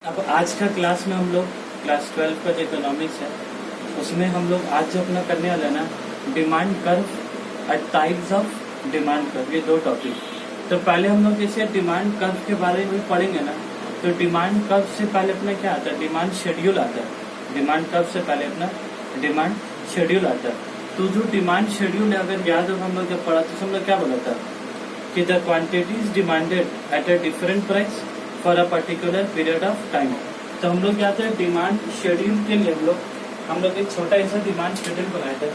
अब आज का क्लास में हम लोग क्लास 12 का जो इकोनॉमिक्स है उसमें हम लोग आज जो अपना करने वाला है ना demand curve and types of demand curve, ये दो टॉपिक। तो पहले हम लोग जैसे डिमांड कर्व के बारे में पढ़ेंगे ना, तो डिमांड कर्व से पहले अपना क्या आता है, डिमांड शेड्यूल आता है। डिमांड कर्व से पहले अपना डिमांड शेड्यूल आता है। तो जो डिमांड शेड्यूल है, अगर याद हो हम लोग जब पढ़ा तो हम लोग क्या बोला था कि the quantities demanded at a different price for a particular period of time. तो हम लोग क्या थे डिमांड शेड्यूल के लिए हम लोग एक छोटा ऐसा डिमांड शेड्यूल बनाए थे।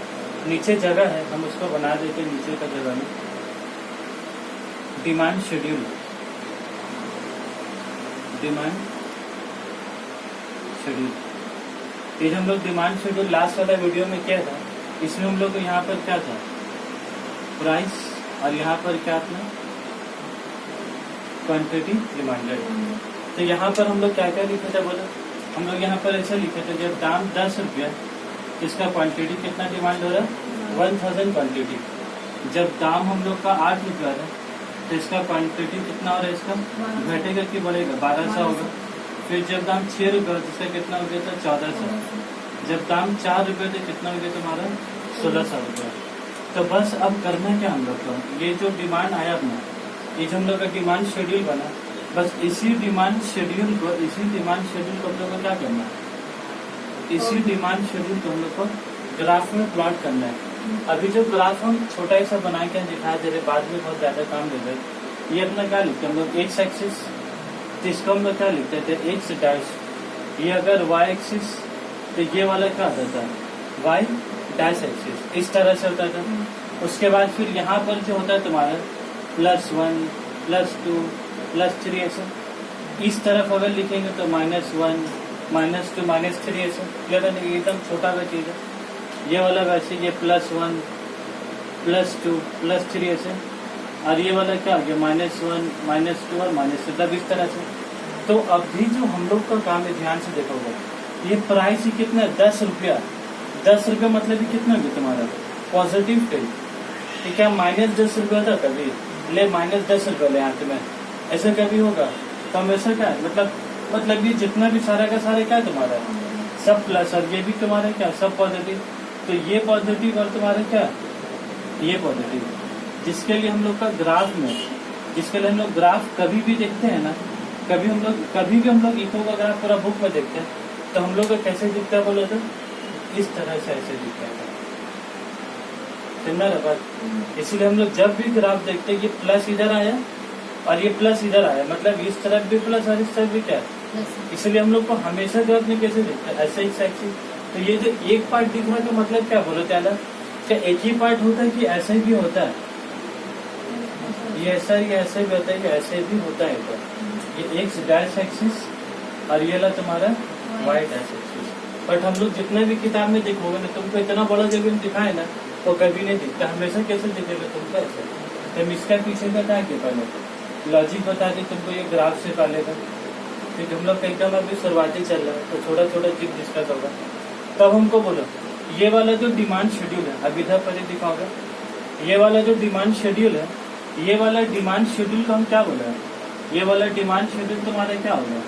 नीचे जगह है, हम उसको बना देते हैं नीचे का जगह में डिमांड शेड्यूल। डिमांड शेड्यूल ये जो हम लोग डिमांड शेड्यूल लास्ट वाला वीडियो में किया था, इसमें हम लोग को यहाँ पर क्या था प्राइस और यहाँ पर क्या था क्वांटिटी डिमांडेड। तो यहाँ पर हम लोग क्या क्या लिखे थे बोलो, हम लोग यहाँ पर ऐसा लिखे थे जब दाम 10 रुपया, इसका क्वांटिटी कितना डिमांड हो रहा है 1000 क्वांटिटी। जब दाम हम लोग का 8 रुपया है तो इसका क्वांटिटी कितना हो रहा है, इसका घटेगा कि बढ़ेगा 1200 होगा। फिर जब दाम 6 रुपया तो इसका कितना हो गया था 1400। जब दाम 4 रुपये तो कितना हो गया तुम्हारा 1600 रुपया। तो बस अब करना क्या हम लोग को, ये जो डिमांड आया अपना, ये जो हम लोग का डिमांड शेड्यूल बना, बस इसी डिमांड शेड्यूल को हम लोग को क्या करना है, इसी डिमांड शेड्यूल को हम लोग को ग्राफ में प्लॉट करना है। अभी जो ग्राफ हम छोटा ऐसा बना के दिखा दे रहे, बाद में बहुत ज्यादा काम दे रहे। ये अपना क्या लिखते हैं हम लोग एक्स एक्सिस, तो इसको हम लोग क्या लिखते थे एक्स डैश। ये अगर वाई एक्सिस तो ये वाला क्या होता था वाई डैश एक्सिस, इस तरह से होता था। उसके बाद फिर यहाँ पर जो होता है तुम्हारा +1 +2 +3 ऐसे। इस तरफ अगर लिखेंगे तो -1 -2 -3 ऐसे। क्लियर है, एकदम छोटा सा चीज है। ये वाला वैसे ये +1 +2 +3 ऐसे, और ये वाला क्या हो गया -1 -2 और -3, मतलब इस तरह से। तो अभी जो हम लोग का काम है, ध्यान से देखोगे, ये प्राइस ही कितना 10 रुपया। 10 रुपया मतलब ये कितना भी तुम्हारा पॉजिटिव टेल, ठीक है। -10 रुपया था कभी ले, -10 रुपया ले हाथ में, ऐसा कभी होगा तो हमेशा क्या है मतलब ये जितना भी सारा का सारा क्या है तुम्हारा सब प्लस, और ये भी तुम्हारा क्या सब पॉजिटिव। तो ये पॉजिटिव और तुम्हारा क्या ये पॉजिटिव, जिसके लिए हम लोग का ग्राफ में, जिसके लिए हम लोग ग्राफ कभी भी देखते हैं ना, कभी भी हम लोग इको का ग्राफ पूरा बुक में देखते हैं, तो हम लोग का कैसे दिखता है बोले तो इस तरह से ऐसे दिखता है। बात इसीलिए हम लोग जब भी ग्राफ देखते हैं, ये प्लस इधर आया और ये प्लस इधर आया, मतलब इस तरफ भी प्लस और इस तरफ भी क्या है। इसलिए हम लोग को हमेशा ग्राफ में कैसे दिखता है ऐसे एक्स एक्सिस। तो ये जो एक पार्ट दिख रहा है तो मतलब क्या बोलो त्याला, क्या एक ही पार्ट होता है कि ऐसे भी होता है, ये ऐसा ही ऐसे भी होता है कि ऐसे भी होता है। तो ये एक्स डैश एक्सिस और ये ला तुम्हारा वाई डैश एक्सिस। बट हम लोग जितने भी किताब में देखोगे ना, तुमको इतना बड़ा जब दिखाए ना तो कभी नहीं दिखता, हमेशा कैसे दिखेगा तुमको ऐसे। तो इसका पीछे का क्या कि पहले लॉजिक बता दी तुमको, ये ग्राफ से पहले का, ठीक है। हम लोग एकदम अभी शुरुआती चल रहा है तो थोड़ा थोड़ा चीज डिस्कस होगा। तब हमको बोलो ये वाला जो डिमांड शेड्यूल है, अभी इधर पर दिखाओगे, ये वाला जो डिमांड शेड्यूल है, ये वाला डिमांड शेड्यूल को हम क्या बोला है, ये वाला डिमांड शेड्यूल तुम्हारा क्या होगा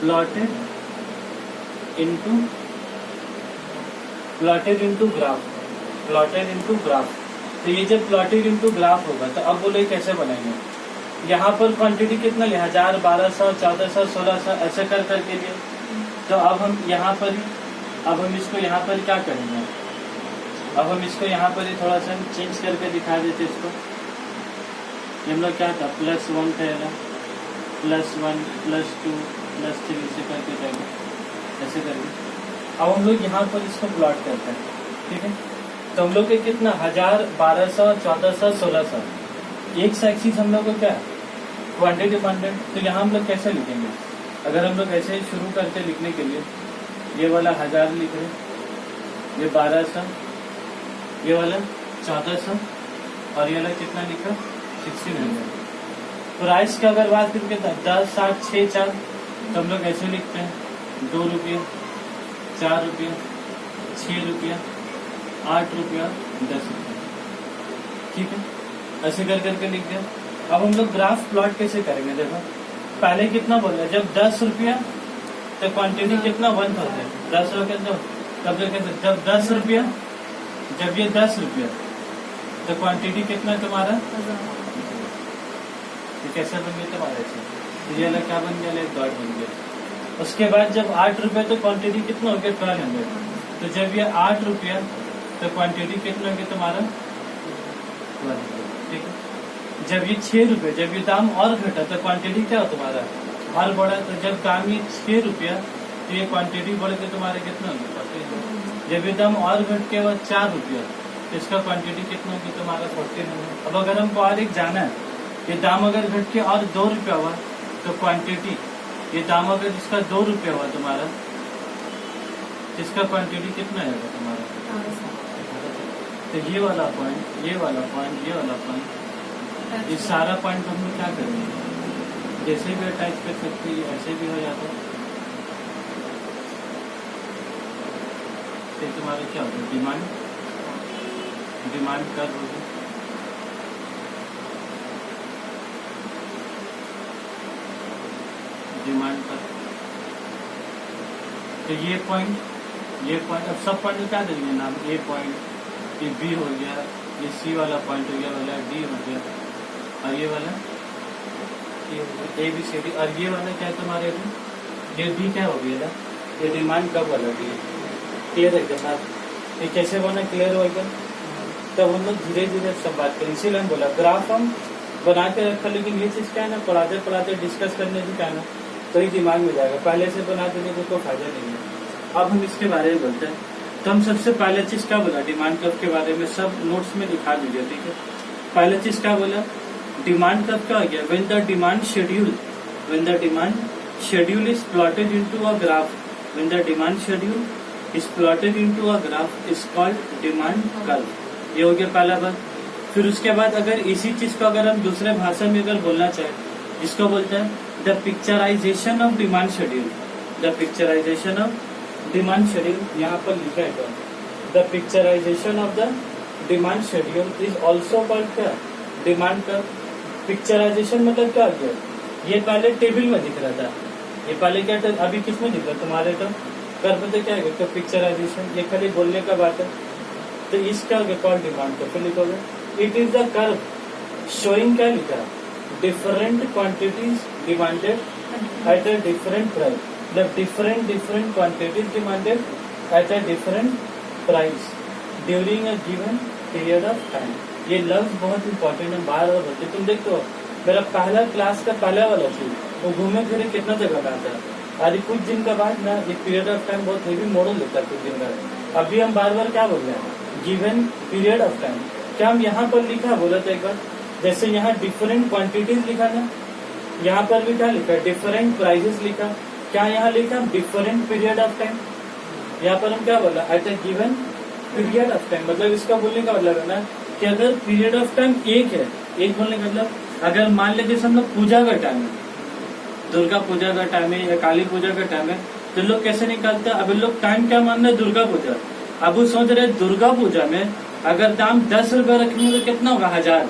plotted into graph, plotted into graph. तो ये जब प्लॉटेड इनटू ग्राफ होगा तो अब बोलो कैसे बनाएंगे। यहाँ पर क्वांटिटी कितना ले 1000 1200 1400 1600 ऐसे कर करके लिए। तो अब हम यहाँ पर ही, अब हम इसको यहाँ पर क्या करेंगे, अब हम इसको यहाँ पर ही थोड़ा सा चेंज करके दिखा देते इसको। हम लोग क्या था +1 था, +1 +2 +3 ऐसे करके जाएंगे, ऐसे करके। अब हम लोग यहाँ पर इसको प्लॉट करते हैं, ठीक है। तो हम लोग के कितना 1000 1200 1400 1600 एक एक्सिस हम लोग को क्या क्वांटिटी डिमांडेड। तो यहाँ हम लोग कैसे लिखेंगे, अगर हम लोग ऐसे शुरू करते लिखने के लिए, ये वाला 1000 लिख रहे, ये 1200, ये वाला 1400 और ये वाला कितना लिखा 1600। प्राइस की अगर बात करके 10 7 6 4, तो हम लोग ऐसे लिखते हैं 2 रुपये 4 रुपये 6 रुपया 8 रुपया 10 रुपया, ठीक है। ऐसे कर करके लिख दिया। अब हम लोग ग्राफ प्लॉट कैसे करेंगे, देखो पहले कितना बोला, जब 10 रुपया तो क्वांटिटी कितना 1000, 10 रुपया तब जब 10 रुपया, जब ये 10 रुपया तो क्वांटिटी कितना तुम्हारा, तो कैसा बन गया तुम्हारा ऐसे, तो ये क्या बन गया, एक डॉट बन गया। उसके बाद जब 8 रुपया तो क्वांटिटी कितना हो गया 1200, तो जब ये 8 रुपया तो क्वांटिटी कितना हो गया तुम्हारा 1200, ठीक है। जब ये 6 रुपये, जब ये दाम और घटा तो क्वांटिटी क्या हो तुम्हारा और बढ़ा, तो जब दाम ये 6 रुपया तो ये क्वांटिटी बढ़ के तुम्हारे कितना हो गया 1400। जब ये दाम और घट के बाद 4 रुपया तो इसका क्वांटिटी कितना होगी तुम्हारा 1400। अब अगर हमको और एक जाना है, ये दाम अगर घट के और 2 रुपया हुआ तो क्वांटिटी, ये दाम अगर इसका 2 रुपया हुआ तुम्हारा, इसका क्वांटिटी कितना आएगा तुम्हारा, तो ये वाला पॉइंट, ये वाला पॉइंट, ये वाला पॉइंट, ये सारा पॉइंट हम लोग क्या करेंगे, जैसे भी अटैच कर सकते हैं, ऐसे भी हो जाता है। तो तुम्हारा क्या होगा, डिमांड, डिमांड कर्व होगी, डिमांड कर्व। तो ये पॉइंट, अब सब पॉइंट क्या देंगे नाम, ए पॉइंट, ये बी हो गया, ये सी वाला पॉइंट हो गया, वाला डी हो गया, और ये वाला ए बी सी डी, और ये वाला क्या है तुम्हारे, ये डी क्या हो गया, ये डिमांड कब वाला डी। क्लियर है क्या, ये कैसे बना, क्लियर हो गया। तब हम लोग धीरे धीरे सब बात करें, इसीलिए हम बोला ग्राफ हम बना के रखा, लेकिन ये चीज क्या है ना, पढ़ाते पढ़ाते डिस्कस करने से क्या है ना, तो ही दिमाग में जाएगा, पहले से बना देने को कोई फायदा नहीं है। अब हम इसके बारे में बोलते हैं, तो हम सबसे पहले चीज क्या बोला, डिमांड कर्व के बारे में सब नोट्स में दिखा दीजिए, ठीक है। पहले चीज क्या बोला, डिमांड कर्व क्या हो गया, when the demand schedule, when the demand schedule is plotted into a graph, when the demand schedule is plotted into a graph is called demand curve. ये हो गया पहला बात। फिर उसके बाद अगर इसी चीज को अगर हम दूसरे भाषा में अगर बोलना चाहे, इसको बोलते हैं the picturisation of demand schedule, the picturisation of demand schedule, यहाँ पर लिखा है तो the picturisation of the demand schedule is also called क्या, डिमांड कर्व। पिक्चराइजेशन मतलब क्या हो गया, ये पहले टेबल में दिख रहा था, ये पहले क्या था, अभी किसमें दिख रहा तुम्हारे, तो कर्व तो क्या है, तो पिक्चराइजेशन, ये खाली बोलने का बात है, तो इसका कॉल्ड डिमांड कर्व। फिर लिखोगे it is the curve showing, क्या लिखा, different quantities demanded at a different price, the different quantities demanded at a different price during a given period of time. ये लफ्ज बहुत इंपॉर्टेंट है, बार बार बोलते। तुम देखो मेरा पहला क्लास का पहला वाला चीज वो घूमे फिरे कितना जगह में आता है, अरे कुछ दिन के बाद ना ये पीरियड ऑफ टाइम बहुत हेवी मॉडल लेता है कुछ दिन का। अभी हम बार बार क्या बोल रहे हैं, गिवन पीरियड ऑफ टाइम। क्या हम यहाँ पर लिखा, बोला था एक बार, जैसे यहाँ डिफरेंट क्वांटिटीज लिखा ना, यहाँ पर भी क्या लिखा, डिफरेंट प्राइजेस लिखा। क्या यहाँ लिखा, डिफरेंट पीरियड ऑफ टाइम। यहाँ पर हम क्या बोला, at a given period of time. मतलब इसका बोलने का मतलब है ना कि अगर पीरियड ऑफ टाइम एक है, एक बोलने का मतलब अगर मान लीजिए जैसे हम लोग पूजा का टाइम है, दुर्गा पूजा का टाइम है या काली पूजा का टाइम है, तो लोग कैसे निकालते हैं, अब लोग टाइम क्या मान रहे हैं, दुर्गा पूजा। अब वो सोच रहे दुर्गा पूजा में अगर दाम 10 रुपए रखेंगे तो कितना होगा, 1000।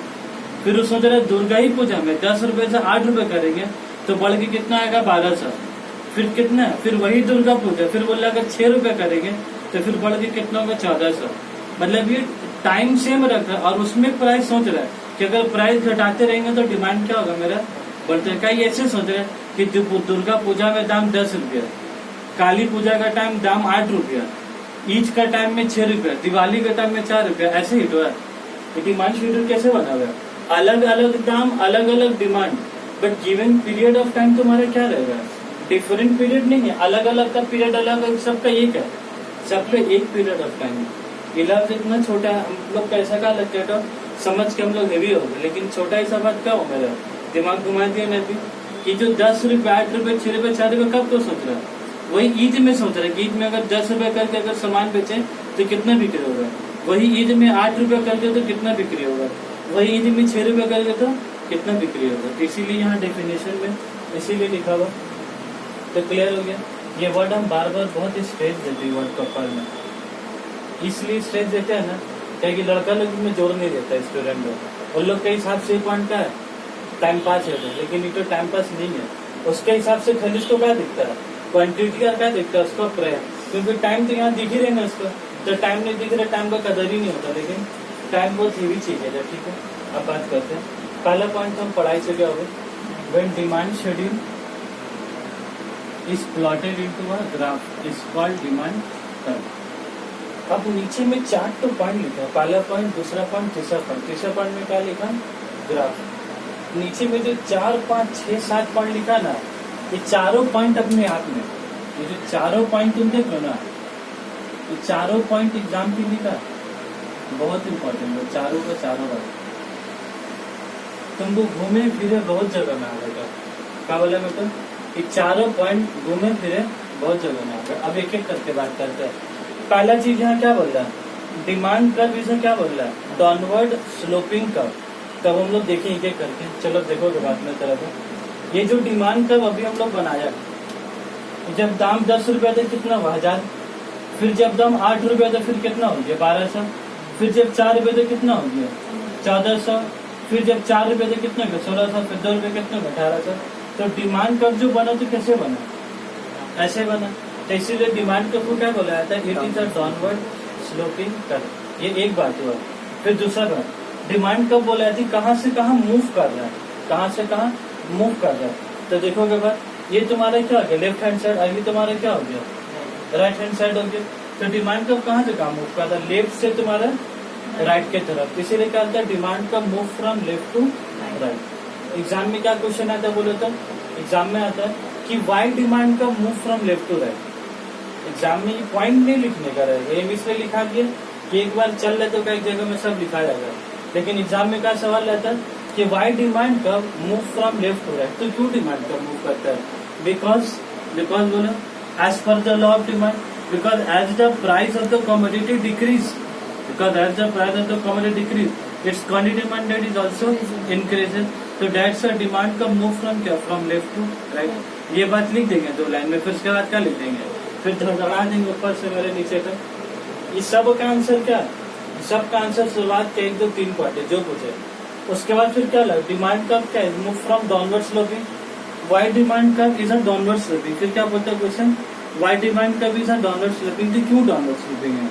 फिर वो सोच रहे दुर्गा ही पूजा में 10 रुपए से 8 रुपए करेंगे तो बढ़ के कितना आएगा, 1200। फिर कितना, फिर वही दुर्गा पूजा, फिर बोले अगर 6 रुपए करेंगे तो फिर बढ़ के कितना होगा, 1400। मतलब ये टाइम सेम रख रहा है और उसमें प्राइस सोच रहा है कि अगर प्राइस घटाते रहेंगे तो डिमांड क्या होगा मेरा, बढ़ते। कई ऐसे सोच रहे हैं कि दुर्गा पूजा में दाम 10 रुपया, काली पूजा का टाइम दाम 8 रुपया, ईद का टाइम में 6 रुपया, दिवाली का टाइम में 4 रुपया, ऐसे ही तो है। डिमांड शेड्यूल कैसे बना हुआ है, अलग अलग दाम अलग अलग demand, but given period of time तुम्हारा क्या रहेगा, डिफरेंट पीरियड नहीं है, अलग अलग का पीरियड अलग, सबका एक है, सबका एक पीरियड ऑफ टाइम है। ये लफ्ज इतना छोटा है, हम लोग कैसा क्या लगता है तो समझ के हम लोग हेवी हो गए, लेकिन छोटा ही सा बात क्या हो, मेरा दिमाग घुमा दिया मैं भी कि जो 10 रुपए 8 रुपए 6 रुपए 4 रुपए कब तो सोच रहा है, वही ईद में सोच रहा है कि ईद में अगर 10 रुपए करके अगर सामान बेचे तो कितना बिक्री होगा, वही ईद में 8 रुपए करके तो कितना बिक्री होगा, वही ईद में 6 रुपए करके तो कितना बिक्री होगा। इसीलिए यहाँ डेफिनेशन में इसीलिए लिखा हुआ, तो क्लियर हो गया। ये वर्ड हम बार बार बहुत स्ट्रेस देते हैं वर्ड कपल में, इसलिए स्ट्रेस देते हैं ना क्या कि लड़का लोग में जोर नहीं देता है स्टूडेंट लोग, उन लोग के हिसाब से पॉइंट का है टाइम पास है, लेकिन ये तो टाइम पास नहीं है, उसके हिसाब से खाली उसको क्या दिखता है, क्वांटिटी का क्या दिखता है उसको प्राइस, क्योंकि टाइम तो यहाँ दिख ही रहे ना उसको, तो टाइम नहीं दिख रहा, टाइम का कदर ही नहीं होता, लेकिन टाइम बहुत हेवी चीज है। ठीक है, अब बात करते हैं पहला पॉइंट, हम पढ़ाई से क्या हो गए, when demand schedule is plotted into a graph is called demand curve. अब नीचे में 4 तो पॉइंट लिखा है, पहला पॉइंट, दूसरा पॉइंट, तीसरा पॉइंट। तीसरा पॉइंट में क्या लिखा, ग्राफ। नीचे में जो 4, 5, 6, 7 पॉइंट लिखा ना, ये चारों पॉइंट अपने आप में, ये जो चारों पॉइंट तुम देख लो ना, ये चारों पॉइंट एग्जाम के लिए का बहुत इंपॉर्टेंट है, चारों का चारों बार तुमको घूमे फिरे बहुत जगह में आएगा। क्या बोला बेटा, ये चारों पॉइंट घूमे फिरे बहुत जगह में आएगा। अब एक एक करके बात करते हैं। पहला चीज यहाँ क्या बोल रहा है, डिमांड कर्व, इसे क्या बोल रहा है, डाउनवर्ड स्लोपिंग कर्व। तब हम लोग देखें एक एक करके, चलो देखो के बाद में तरफ। ये जो डिमांड कर्व अभी हम लोग बनाया, जब दाम 10 रुपए थे कितना हुआ, 1000। फिर जब दाम 8 रुपए थे फिर कितना हो गया, 1200। फिर जब 4 रुपए थे कितना हो गया, 1400। फिर जब 4 रुपए थे कितना गया, 1600। फिर 2 रुपए कितना गया, 1800। तो डिमांड कर्व जो बना तो कैसे बना, ऐसे बना। तो इसीलिए डिमांड कर्व को क्या बोला जाता है, it is a downward sloping curve. ये एक बात हुआ। फिर दूसरा बात, डिमांड कर्व बोला जाती कहाँ से कहाँ मूव कर रहा है, कहाँ से कहाँ मूव कर रहा है। तो देखोगे बात, ये तुम्हारा क्या हो गया, लेफ्ट हैंड साइड, अभी तुम्हारा क्या हो गया, राइट हैंड साइड हो गया। तो डिमांड कर्व कहाँ से कहाँ मूव करता है, लेफ्ट से तुम्हारा राइट के तरफ। इसीलिए क्या होता है, demand curve move from left to right. Exam में क्या क्वेश्चन आता है बोलो तो, एग्जाम में आता है कि why demand curve move from left to right. Exam में ये पॉइंट नहीं लिखने का रहेगा, ये इसलिए लिखा गया कि एक बार चल रहे तो कई जगह में सब लिखा जाएगा, लेकिन एग्जाम में क्या सवाल रहता है कि why demand curve move from left to right. तो क्यों डिमांड कर्व मूव करता है, बिकॉज बोलो एज पर the law of demand, because as the price of the commodity decreases, because as the price of the commodity decrease, its quantity demanded is also increases. So that's a demand का move from क्या, from left to right. ये बात लिख देंगे 2 line में, फिर उसके बाद क्या लिख देंगे, फिर धड़धड़ा देंगे ऊपर से मेरे नीचे तक। इस सब का आंसर क्या है, सब का आंसर शुरुआत के 1, 2, 3 पॉइंट है जो पूछे। उसके बाद फिर क्या लगा, डिमांड कर्व क्या है, move from downward sloping. Why demand curve is a downward sloping. फिर क्या बोलता है question, why demand curve is a downward sloping. तो क्यों डाउनवर्ड स्लोपिंग है,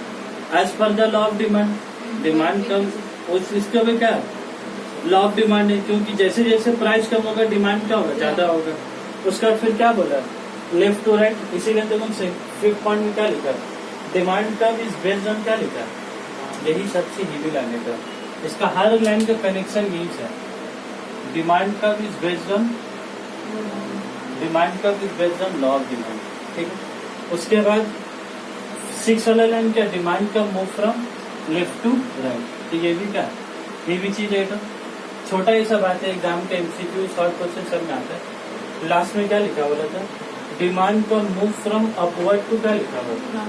एज पर the law of demand. Demand कम, इसके भी क्या लॉ ऑफ डिमांड है, क्योंकि जैसे जैसे प्राइस कम होगा डिमांड क्या होगा, ज्यादा होगा। उसका फिर क्या बोला, लेफ्ट टू राइट। इसीलिए तो तुमसे 5th पॉइंट में क्या लिखा, demand curve is based on क्या लिखा, यही सबसे हेवी लाने का। इसका हर लाइन का कनेक्शन यही है, demand curve is based on, demand curve is based on law of demand. ठीक है, उसके बाद 6 वाला लाइन क्या, डिमांड का move from left to right. तो ये भी क्या, ये भी चीज है। तो छोटा ही सा बात है, एग्जाम के एमसीक्यू शॉर्ट क्वेश्चन सब में आता है। लास्ट में क्या लिखा बोला था, डिमांड का मूव फ्रॉम अपवर्ड टू, क्या लिखा हुआ,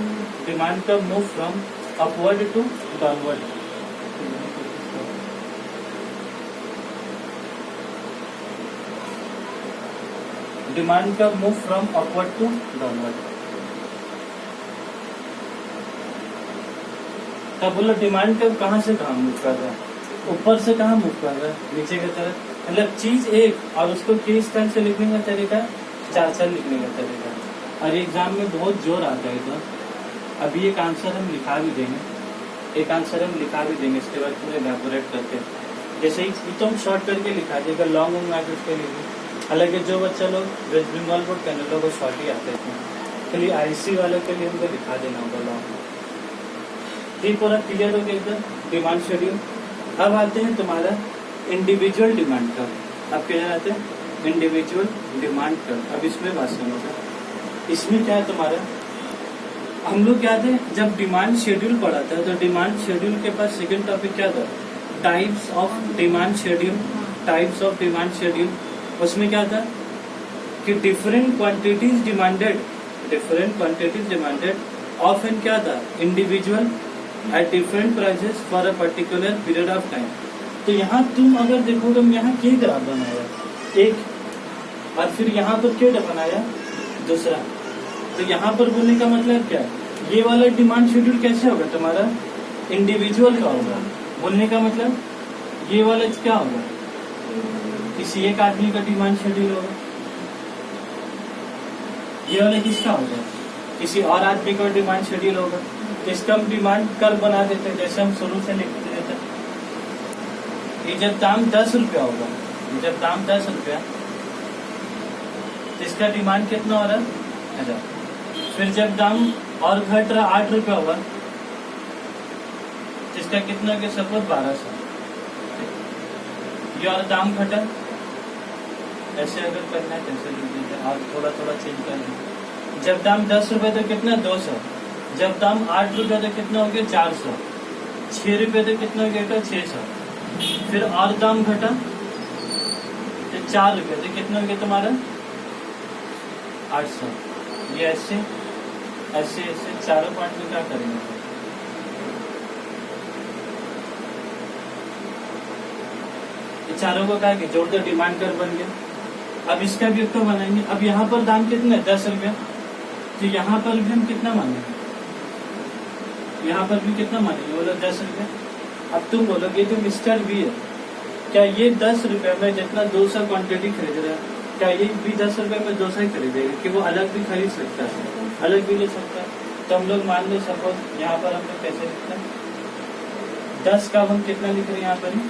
डिमांड का move from upward to downward. Demand का move from upward to downward. तब बोलो डिमांड कर्व कहाँ से कहाँ मूव कर रहा है, ऊपर से कहाँ मूव कर रहा है, नीचे की तरफ। मतलब चीज एक, और उसको किस तरह से लिखने का तरीका, 4 लिखने का तरीका। और एग्जाम में बहुत जोर आता है। तो अभी एक आंसर हम लिखा भी देंगे, एक आंसर हम लिखा भी देंगे, इसके बाद पूरे इलैबोरेट करके। जैसे ही तो हम शॉर्ट करके लिखा जाए, अगर लॉन्ग होंगे आगे उसके लिए। हालांकि जो बच्चा लोग वेस्ट बंगाल बोर्ड कैनेडा को शॉर्ट ही आते हैं, खाली IC वालों के लिए हमको लिखा देना होगा लॉन्ग। ठीक, पूरा क्लियर हो गया एकदम डिमांड शेड्यूल। अब आते हैं तुम्हारा इंडिविजुअल डिमांड कर्व। अब क्या आते हैं, इंडिविजुअल डिमांड कर्व। अब इसमें बात सुनोगे, इसमें क्या है तुम्हारा, हम लोग क्या थे जब डिमांड शेड्यूल पढ़ा था, तो डिमांड शेड्यूल के पास सेकंड टॉपिक क्या था, types of demand schedule. Types of demand schedule, उसमें क्या था कि different quantities demanded of and क्या था, individual at different prices for a particular period of time. तो यहाँ तुम अगर देखोगे, यहाँ के ग्राफ बनाया एक, और फिर यहाँ पर क्या बनाया दूसरा। तो यहाँ पर बोलने का मतलब क्या है, ये वाला डिमांड शेड्यूल कैसे होगा तुम्हारा, इंडिविजुअल का होगा। बोलने का मतलब ये वाला क्या होगा, किसी एक आदमी का डिमांड शेड्यूल होगा। ये वाला किसका होगा? किसी और आदमी का डिमांड शेड्यूल होगा, तो इसका हम डिमांड कर्व बना देते हैं, जैसे हम शुरू से लिख देते हैं। ये जब दाम 10 रुपया होगा, जब दाम 10 रुपया, तो इसका डिमांड कितना हो रहा है? 1000। फिर जब दाम और घट रहा 8 रुपया होगा, तो इसका कितना हो गया? सपोज 1200। ये और दाम घटा, ऐसे अगर करना है कैसे लिख दीजिए, और थोड़ा थोड़ा चेंज कर दीजिए। जब दाम 10 रुपए तो कितना? 200। जब दाम 8 रुपए तो कितना हो गया? 400। 6 रुपए तो कितना हो गया? 600। फिर और दाम घटा तो 4 रुपए तो कितना हो गया तुम्हारा? 800। ये ऐसे ऐसे ऐसे चारों पॉइंट में क्या करेंगे? ये चारों को क्या कि जोड़ दो, डिमांड कर बन गया। अब इसका भी तो बनाएंगे। अब यहाँ पर दाम कितना है? 10 रुपया, तो यहाँ पर भी हम कितना मानेंगे? यहाँ पर भी कितना मानेंगे? बोलो 10 रुपया। अब तुम बोलोगे जो मिस्टर बी है, क्या ये 10 रुपए में जितना 200 क्वांटिटी खरीद रहा है, क्या ये भी 10 रुपए में 200 ही खरीदेगा? कि वो अलग भी खरीद सकता है, अलग भी ले सकता है। तो हम लोग मान लो सपोज यहाँ पर हम लोग कैसे लिखते हैं? 10 का हम कितना लिख रहे हैं यहाँ पर ही?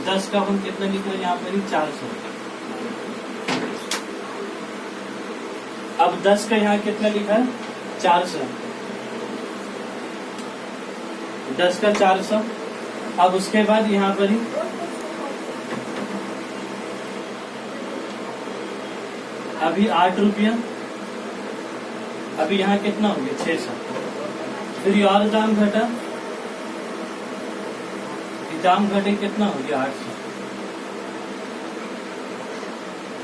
10 का हम कितना लिख रहे हैं यहाँ पर ही? 400। अब 10 का यहाँ कितना लिखा है? 400। 10 का 400। अब उसके बाद यहाँ पर ही अभी 8 रुपया, अभी यहाँ कितना हो गया? 600। फिर ये और दाम घटा, दाम घटे कितना हो गया? 800।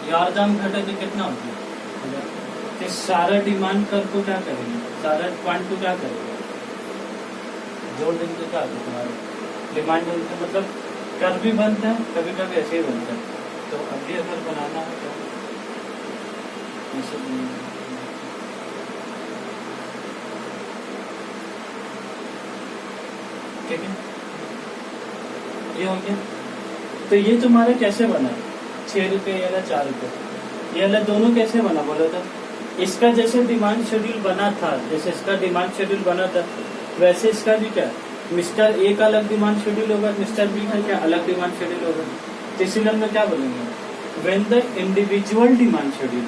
ये और दाम घटे तो कितना हो गया? तो सारा डिमांड कर को क्या करेंगे? सारा पॉइंट को क्या करेंगे? जोड़ देंगे तो क्या होगा तुम्हारा? डिमांड मतलब कर भी बनता है, कभी कभी ऐसे ही बनता है। तो अभी अगर बनाना है तो ठीक है, ये हो गया। तो ये तुम्हारा कैसे बना? 6 रुपये या 4 रुपये, ये वाला दोनों कैसे बना बोला था? इसका जैसे डिमांड शेड्यूल बना था, जैसे इसका डिमांड शेड्यूल बना था, वैसे इसका भी क्या, मिस्टर ए का अलग डिमांड शेड्यूल होगा, मिस्टर बी का क्या अलग डिमांड शेड्यूल होगा। तो इसीलिए हम क्या बोलेंगे? When the individual demand schedule,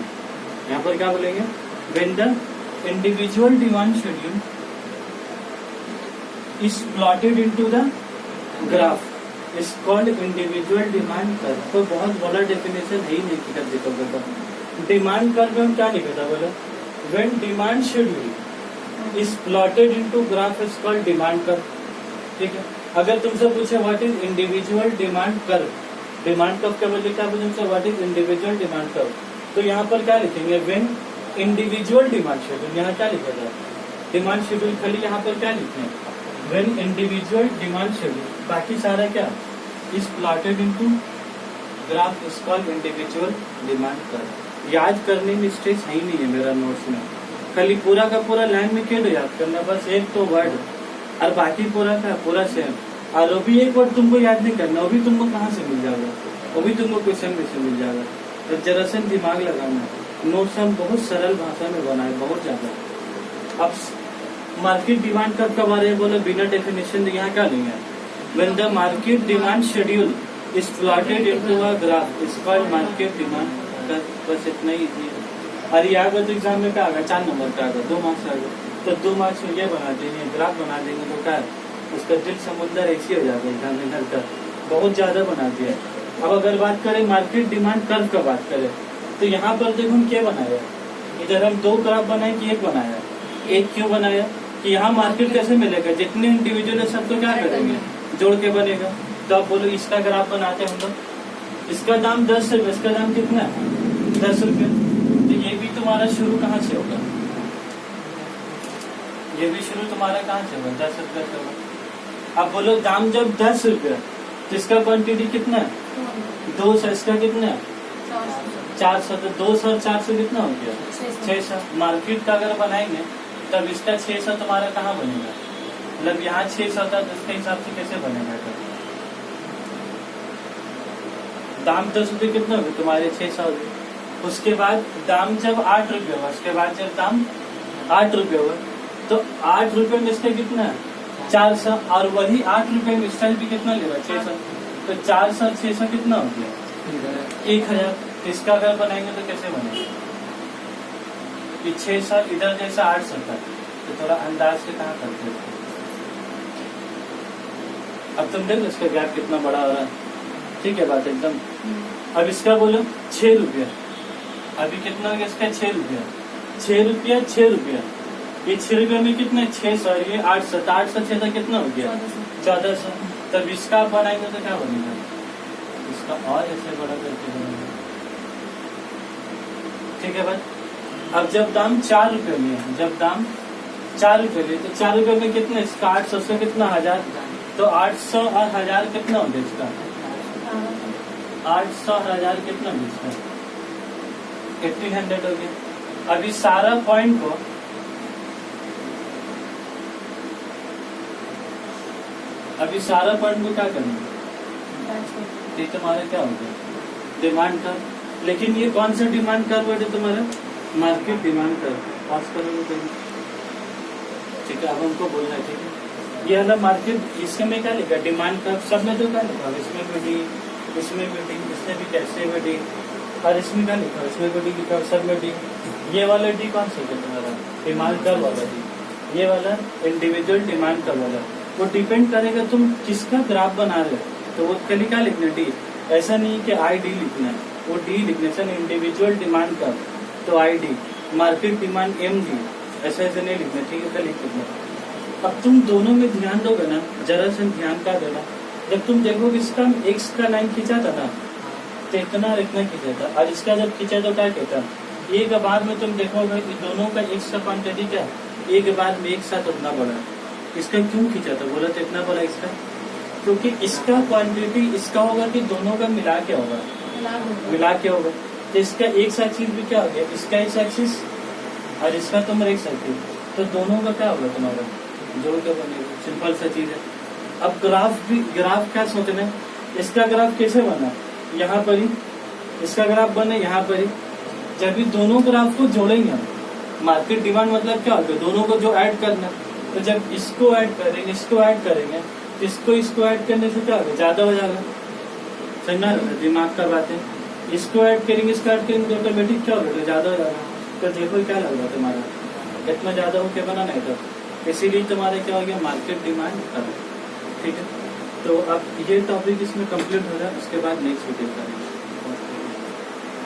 यहाँ पर क्या बोलेंगे? When the individual demand schedule is plotted into the graph is called individual demand curve. तो बहुत बड़ा डेफिनेशन है ही नहीं कि देखो डिमांड कर्व में क्या लिखा था बोलो? When demand schedule is plotted into graph is called demand curve. ठीक है, अगर तुमसे पूछे what is individual demand curve, demand curve क्या बोले? क्या बोले तुमसे what is individual demand curve, तो यहाँ पर क्या लिखेंगे? When individual demand schedule. यहाँ क्या लिखा था? डिमांड शेड्यूल, खाली यहाँ पर क्या लिखे हैं? व्हेन इंडिविजुअल डिमांड शेड्यूल, बाकी सारा क्या is plotted into graph is called individual demand curve. याद करने में स्ट्रेस है ही नहीं है मेरा नोट्स में, खाली पूरा का पूरा लाइन में क्यों याद करना, बस एक तो वर्ड और बाकी पूरा का पूरा सेम। और वो भी एक वर्ड तुमको याद नहीं करना, वो भी तुमको कहाँ से मिल जाएगा? वो भी तुमको क्वेश्चन में से मिल जाएगा। तो जरा से दिमाग लगाना, नोट्स हम बहुत सरल भाषा में बनाए, बहुत ज्यादा। अब मार्केट डिमांड कर्व के बारे में बोले बिना डेफिनेशन यहाँ क्या लेंगे? When the market demand schedule is plotted into a graph is called market demand curve. बस इतना ही है। और ये आगे तो एग्जाम में क्या आएगा? 4 नंबर का आएगा, 2 मार्क्स आएगा। तो 2 मार्क्स में ये बना देंगे, ग्राफ बना देंगे, तो क्या उसका दिल समुद्र ऐसी हो जाएगा एग्जाम में घर का, बहुत ज्यादा बना दिया। अब अगर बात करें मार्केट डिमांड कर्व का बात करें, तो यहाँ पर देखो हम क्या बनाया? इधर हम 2 ग्राफ बनाए कि 1 बनाया? 1 क्यों बनाया? कि यहाँ मार्केट कैसे मिलेगा? जितने इंडिविजुअल है सबको क्या करेंगे? जोड़ के बनेगा। तो आप बोलो इसका ग्राफ बनाते हैं हम लोग, इसका दाम 10 रुपये, इसका दाम कितना है? 10 रुपये। तो ये भी तुम्हारा शुरू कहाँ से होगा? ये भी शुरू तुम्हारा कहाँ से होगा? 10 रुपये से होगा। अब बोलो दाम जब 10 रुपये, तो इसका क्वांटिटी कितना है? 200। इसका कितना है? 400। तो 200 और 400 कितना हो गया? 600। मार्केट का अगर बनाएंगे तब इसका 600 तुम्हारा कहाँ बनेगा? मतलब यहाँ 600 था, तो इसके हिसाब से कैसे बनेगा? दाम 10 रुपये कितना होगा तुम्हारे? 600 हो गए। उसके बाद दाम जब 8 रुपये हुआ, उसके बाद जब दाम 8 रुपये हुआ तो 8 रुपये में इसका कितना 400, और वही 8 रुपये में इसका भी कितना लेगा 600, तो 400 600 कितना हो गया 1000। इसका अगर बनाएंगे तो कैसे बनेगा कि 600 इधर जैसा 800 था, तो थोड़ा अंदाज से कहाँ करते हैं। अब तुम देखो इसका गैप कितना बड़ा हो रहा है, ठीक है बात एकदम। अब इसका बोलो 6 रुपया, अभी कितना हो गया इसका 6 रुपया, 6 रुपया 6 रुपया, ये 6 रुपया में कितना 600, ये 800, 800 600 कितना हो गया 1400। तब इसका बनाएंगे तो क्या बनेगा, इसका और ऐसे बड़ा करके बनेगा, ठीक है भाई। अब जब दाम 4 रुपये में है, जब दाम 4 रुपये में, तो 4 रुपये में कितना इसका 800 से कितना 1000, तो 800 और 1000 कितना हो गया इसका 800 और 1000 कितना हो गया इसका 1800 हो गया। अभी सारा पॉइंट को क्या करना, ये तुम्हारा क्या हो गया डिमांड का। लेकिन ये कौन सा डिमांड कर्व है तुम्हारा, मार्केट डिमांड कर्व। पास करोगे तो ठीक है, अब हमको बोलना है, ठीक है। ये वाला मार्केट, इसके में क्या लिखा डिमांड कर्व, सब में तो क्या लिखा, इसमें भी डी, इसमें भी डी, इसमें भी कैसे भी डी, और इसमें क्या लिखा, इसमें भी डी लिखा, सब में डी। ये वाला डी कौन सा है तुम्हारा डिमांड कर्व वाला डी, ये वाला इंडिविजुअल डिमांड कर्व वाला। वो डिपेंड करेगा तुम किसका ग्राफ बना रहे हो, तो वो खाली क्या लिखना डी, ऐसा नहीं कि आई डी लिखना है, वो डी लिखने से इंडिविजुअल डिमांड कर्व, तो I D, market demand M D, ऐसा ऐसे नहीं लिखना, ठीक है, लिख लिखना। अब तुम दोनों में ध्यान दोगे ना, जरा से ध्यान का देना, जब तुम देखोगे इसका एक्स का लाइन खींचा था ना, तो इतना खींचा था, और इसका जब खींचा तो क्या कहता, एक बार में तुम देखोगे कि दोनों का एक्स का क्वांटिटी क्या एक बार में एक साथ उतना बड़ा। इसका क्यों खींचा था, बोला तो इतना बड़ा इसका, क्योंकि इसका क्वांटिटी इसका होगा कि दोनों का मिला के होगा, मिला के होगा। तो इसका एक्स एक्सिस भी क्या हो गया, इसका एक्स एक्सिस और इसका तुम्हारा एक्स एक्सिस, तो दोनों का क्या होगा तुम्हारा जोड़ के बनेगा, सिंपल सा चीज है। अब ग्राफ क्या सोचना है, इसका ग्राफ कैसे बना, यहाँ पर ही इसका ग्राफ बने, यहाँ पर ही जब भी दोनों ग्राफ को जोड़ेंगे, मार्केट डिमांड मतलब क्या होगा, दोनों को जो ऐड करना, तो जब इसको ऐड करेंगे, इसको ऐड करेंगे, इसको ऐड करने से क्या होगा, ज्यादा हो जाएगा, समझना दिमाग का बात है। इसको ऐड करेंगे, इसको ऐड करेंगे, तो ऑटोमेटिक क्या होगा, ज्यादा हो जाएगा। तो देखो क्या लग रहा है तुम्हारा, इतना ज्यादा हो के बना नहीं था, इसीलिए तुम्हारे क्या हो गया मार्केट डिमांड कर, ठीक है। तो अब ये टॉपिक इसमें कंप्लीट हो रहा है, उसके बाद नेक्स्ट वीडियो करेंगे।